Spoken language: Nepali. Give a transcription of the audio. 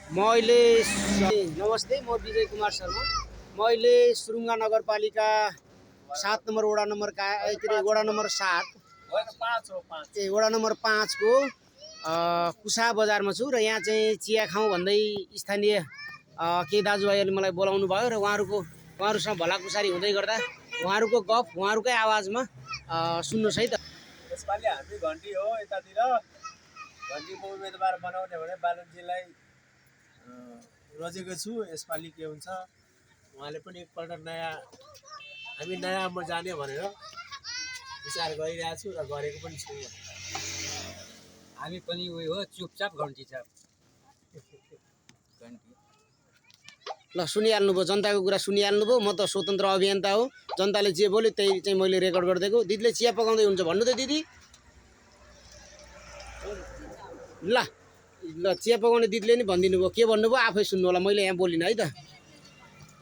मैले नमस्ते, म विजय कुमार शर्मा। मैले सुरुङ्गा नगरपालिका 7 नम्बर वडा नम्बर वडा नम्बर 7 वडा नम्बर 5 को कुसा बजारमा छु र यहाँ चाहिँ चिया खाउँ भन्दै स्थानीय केही दाजुभाइहरूले मलाई बोलाउनु भयो र उहाँहरूसँग भलाकुसारी हुँदै गर्दा उहाँहरूको गफ उहाँहरूकै आवाजमा सुन्नुहोस् है त। यसपालि हामी घन्टी हो यतातिर घन्टीको उम्मेदवार बनाउने भने बालनजीलाई रोजेको छु। यसपालि के हुन्छ उहाँले पनि एकपल्ट हामी नयाँमा जाने भनेर विचार गरिरहेको छु र गरेको पनि छु। हामी पनि उयो हो चुपचाप घन्टी छ घन्टी। ल सुनिहाल्नुभयो, जनताको कुरा सुनिहाल्नुभयो। म त स्वतन्त्र अभियन्ता हो, जनताले जे बोल्यो त्यही चाहिँ मैले रेकर्ड गरिदिएको। दिदीले चिया पकाउँदै हुन्छ भन्नु त दिदी। ल ल चिया पकाउने दिदीले नि भनिदिनु भयो, के भन्नुभयो आफै सुन्नु होला, मैले यहाँ बोलिनँ है त।